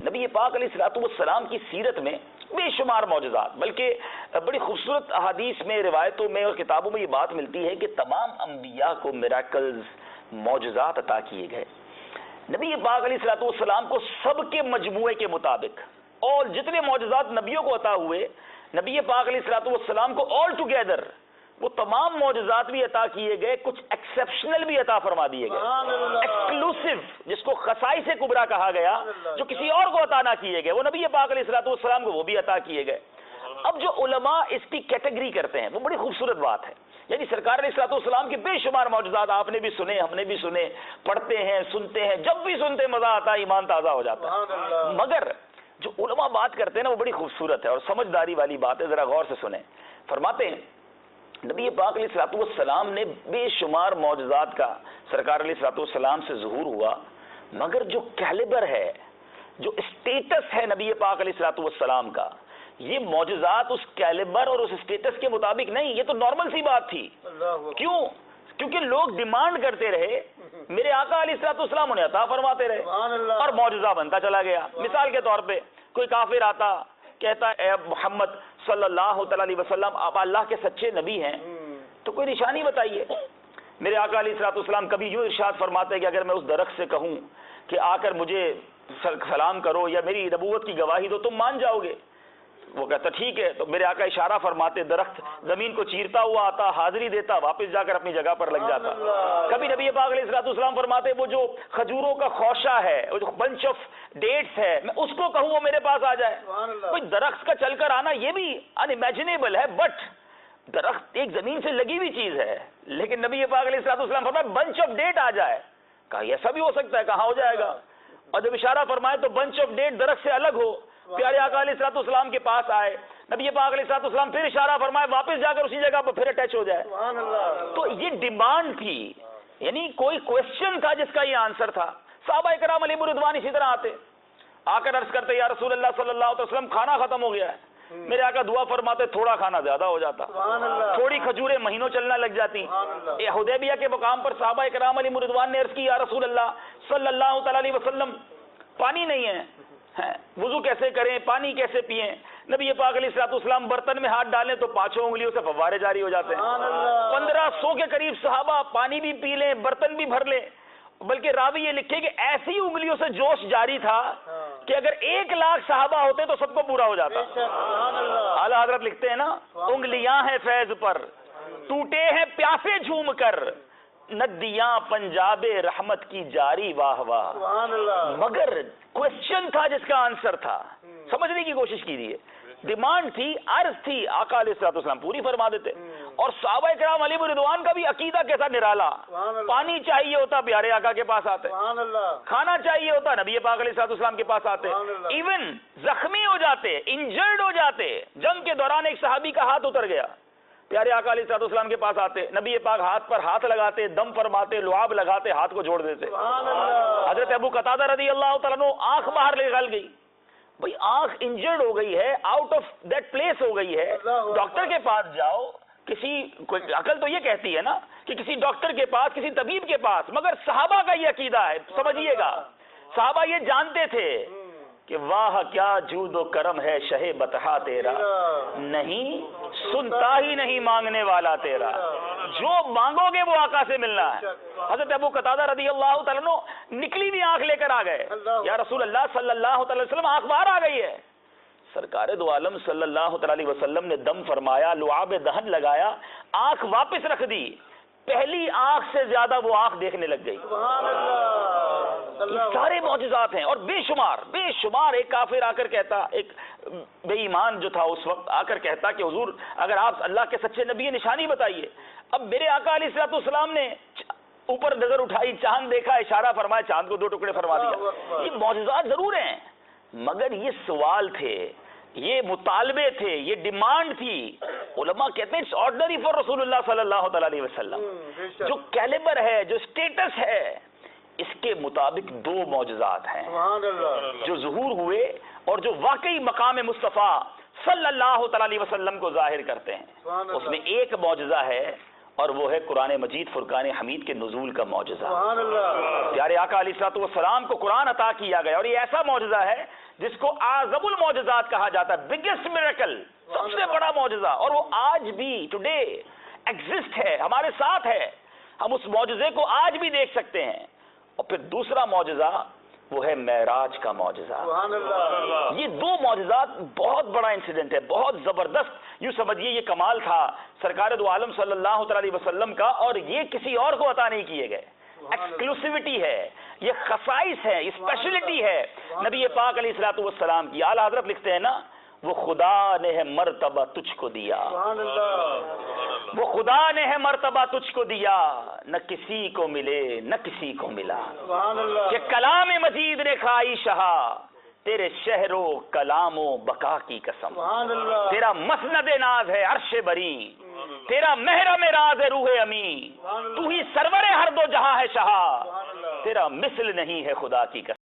نبی پاک علیہ الصلوۃ والسلام کی سیرت میں بے شمار معجزات، بلکہ بڑی خوبصورت احادیث میں، روایتوں میں اور کتابوں میں یہ بات ملتی ہے کہ تمام انبیاء کو میراکلز، معجزات عطا کیے گئے۔ نبی پاک علیہ الصلوۃ والسلام کو سب کے مجموعے کے مطابق اور جتنے معجزات نبیوں کو عطا ہوئے، نبی پاک علیہ الصلوۃ والسلام کو آل ٹوگیدر وہ تمام معجزات بھی عطا کیے گئے، کچھ ایکسیپشنل بھی عطا فرما دیے گئے، ایکسکلوسیو جس کو خصائص کبریٰ کہا گیا، جو کسی اور کو عطا نہ کیے گئے، وہ نبی پاک علیہ الصلوۃ والسلام کو وہ بھی عطا کیے گئے۔ اب جو علماء اس کی کیٹیگری کرتے ہیں وہ بڑی خوبصورت بات ہے، یعنی سرکار علیہ الصلوۃ والسلام کے بے شمار معجزات آپ نے بھی سنے، ہم نے بھی سنے، پڑھتے ہیں، سنتے ہیں، جب بھی سنتے مزہ آتا ہے، ایمان تازہ ہو جاتا ہے۔ مگر جو علماء بات کرتے ہیں نا وہ بڑی خوبصورت ہے اور سمجھداری والی بات ہے، ذرا غور سے سنیں۔ فرماتے ہیں نبی پاک علیہ الصلوۃ والسلام نے بے شمار معجزات کا سرکار علیہ الصلوۃ والسلام سے ظہور ہوا، مگر جو کیلیبر ہے، جو اسٹیٹس ہے نبی پاک علیہ الصلوۃ والسلام کا، یہ معجزات اس کیلیبر اور اس اسٹیٹس کے مطابق نہیں، یہ تو نارمل سی بات تھی۔ کیوں؟ کیونکہ لوگ ڈیمانڈ کرتے رہے، میرے آقا علیہ الصلوۃ والسلام انہیں عطا فرماتے رہے اور معجزہ بنتا چلا گیا۔ مثال کے طور پہ کوئی کافر آتا کہتا اے محمد صلی اللہ تعالی علیہ وسلم آپ اللہ کے سچے نبی ہیں تو کوئی نشانی بتائیے۔ میرے آقا علیہ الصلوۃ والسلام کبھی یوں ارشاد فرماتے کہ اگر میں اس درخت سے کہوں کہ آ کر مجھے سلام کرو یا میری نبوت کی گواہی دو تم مان جاؤ گے؟ وہ کہتا ٹھیک ہے، تو میرے آقا اشارہ فرماتے، درخت زمین کو چیرتا ہوا آتا، حاضری دیتا، واپس جا کر اپنی جگہ پر لگ جاتا۔ کبھی نبی پاک علیہ الصلوۃ والسلام فرماتے وہ جو کھجوروں کا خوشہ ہے، وہ جو بنچ آف ڈیٹس ہے، میں اس کو کہوں وہ میرے پاس آ جائے۔ کوئی درخت کا چل کر آنا یہ بھی ان امیجنیبل ہے، بٹ درخت ایک زمین سے لگی ہوئی چیز ہے، لیکن نبی پاک علیہ الصلوۃ والسلام فرمایا بنچ آف ڈیٹ آ جائے، کہا ایسا بھی ہو سکتا ہے، کہاں ہو جائے گا؟ اور جب اشارہ فرمائے تو بنچ آف ڈیٹ درخت سے الگ ہو، پیارے آقا علیہ الصلوۃ والسلام کے پاس آئے، نبی پاک علیہ الصلوۃ والسلام پھر اشارہ فرمائے واپس جا کر اسی جگہ پر پھر اٹیچ ہو جائے۔ تو یہ ڈیمانڈ تھی، یعنی کوئی کوشچن تھا جس کا یہ آنسر تھا۔ صحابہ کرام علیہ رضوان اسی طرح آتے، آ کر عرض کرتے یا رسول اللہ صلی اللہ علیہ وسلم کھانا ختم ہو گیا ہے، میرے آقا دعا فرماتے تھوڑا کھانا زیادہ ہو جاتا، تھوڑی کھجوریں مہینوں چلنا لگ جاتی۔ حدیبیہ کے مقام پر صحابہ کرام علیہ رضوان نے عرض کی یا رسول اللہ صلی اللہ تعالی علیہ وسلم پانی نہیں ہے، وضو کیسے کریں، پانی کیسے پئیں؟ نبی پاک علیہ الصلوۃ والسلام برتن میں ہاتھ ڈالیں تو 5 انگلیوں سے فوارے جاری ہو جاتے ہیں۔ 1500 کے قریب صحابہ پانی بھی پی لیں، برتن بھی بھر لیں، بلکہ راوی یہ لکھے کہ ایسی انگلیوں سے جوش جاری تھا کہ اگر 1,00,000 صحابہ ہوتے تو سب کو پورا ہو جاتا۔ اعلیٰ حضرت لکھتے ہیں نا انگلیاں ہیں فیض پر ٹوٹے ہیں پیاسے جھوم کر، ندیاں پنجاب رحمت کی جاری واہ واہ۔ مگر کوشچن تھا جس کا آنسر تھا، سمجھنے کی کوشش کیجیے، ڈیمانڈ تھی، عرض تھی، آقا علیہ الصلوۃ والسلام پوری فرما دیتے۔ اور صحابہ کرام علیہ رضوان کا بھی عقیدہ کیسا نرالا، پانی چاہیے ہوتا پیارے آقا کے پاس آتے، کھانا چاہیے ہوتا نبی پاک علیہ الصلوۃ والسلام کے پاس آتے، ایون زخمی ہو جاتے، انجرڈ ہو جاتے، جنگ کے دوران ایک صحابی کا ہاتھ اتر گیا، پیارے آقا علیہ الصلوۃ والسلام کے پاس آتے، نبی پاک ہاتھ پر ہاتھ لگاتے، دم فرماتے، لعاب لگاتے، ہاتھ کو جوڑ دیتے۔ حضرت ابو قتادہ رضی اللہ تعالیٰ عنہ آنکھ باہر نکل گئی، بھئی آنکھ انجرڈ ہو گئی ہے، آؤٹ آف دیٹ پلیس ہو گئی ہے، ڈاکٹر کے پاس جاؤ، عقل تو یہ کہتی ہے نا کہ کسی ڈاکٹر کے پاس، کسی طبیب کے پاس، مگر صحابہ کا یہ عقیدہ ہے، سمجھیے گا، صحابہ یہ جانتے تھے کہ واہ کیا جود و کرم ہے شہ بطحا تیرا، نہیں سنتا ہی نہیں مانگنے والا تیرا، جو مانگو گے وہ آقا سے ملنا ہے۔ حضرت ابو قتادہ رضی اللہ تعالیٰ عنہ نکلی بھی آنکھ لے کر آ گئے، یا رسول اللہ صلی اللہ علیہ وسلم آنکھ باہر آ گئی ہے۔ سرکار دو عالم صلی اللہ علیہ وسلم نے دم فرمایا، لعاب دہن لگایا، آنکھ واپس رکھ دی، پہلی آنکھ سے زیادہ وہ آنکھ دیکھنے لگ گئی۔ یہ سارے معجزات ہیں اور بے شمار۔ ایک کافر آ کر کہتا، ایک بے ایمان جو تھا اس وقت آ کر کہتا کہ حضور اگر آپ اللہ کے سچے نبی نشانی بتائیے۔ اب میرے آقا علیہ الصلوۃ والسلام نے اوپر نظر اٹھائی، چاند دیکھا، اشارہ فرمایا، چاند کو 2 ٹکڑے فرما دیا۔ یہ معجزات ضرور ہیں، مگر یہ سوال تھے، یہ مطالبے تھے، یہ ڈیمانڈ تھی۔ علماء کہتے ہیں اٹس آرڈنری فار رسول اللہ صلی اللہ تعالی علیہ وسلم، جو کیلیبر ہے، جو اسٹیٹس ہے، اس کے مطابق 2 معجزات ہیں جو ظہور ہوئے اور جو واقعی مقام مصطفیٰ صلی اللہ تعالی علیہ وسلم کو ظاہر کرتے ہیں۔ اس میں ایک معجزہ ہے اور وہ ہے قرآن مجید فرقان حمید کے نزول کا معجزہ۔ پیارے آقا علیہ الصلوۃ والسلام کو قرآن عطا کیا گیا اور یہ ایسا معجزہ ہے جس کو اعظم المعجزات کہا جاتا ہے، بگیسٹ میریکل، سب سے بڑا معجزہ، اور وہ آج بھی ٹوڈے ایگزسٹ ہے، ہمارے ساتھ ہے، ہم اس معجزے کو آج بھی دیکھ سکتے ہیں۔ اور پھر دوسرا معجزہ وہ ہے معراج کا معجزہ۔ یہ دو معجزات بہت بڑا انسیڈنٹ ہے، بہت زبردست، یوں سمجھیے یہ کمال تھا سرکار دو عالم صلی اللہ علیہ وسلم کا، اور یہ کسی اور کو عطا نہیں کیے گئے، ایکسکلوسیوٹی ہے، یہ خصائص ہے، اسپیشلٹی ہے نبی پاک علیہ الصلوۃ والسلام کی۔ اعلیٰ حضرت لکھتے ہیں نا، وہ خدا نے ہے مرتبہ تجھ کو دیا، وہ خدا نے ہے مرتبہ تجھ کو دیا، نہ کسی کو ملے نہ کسی کو ملا، کہ کلام مجید نے کھائی شہا، تیرے شہر و کلام و بقا کی قسم، تیرا مسند ناز ہے عرش بری، تیرا محرم راز ہے روح امی، تو ہی سرور ہر دو جہاں ہے شہا، تیرا مثل نہیں ہے خدا کی قسم۔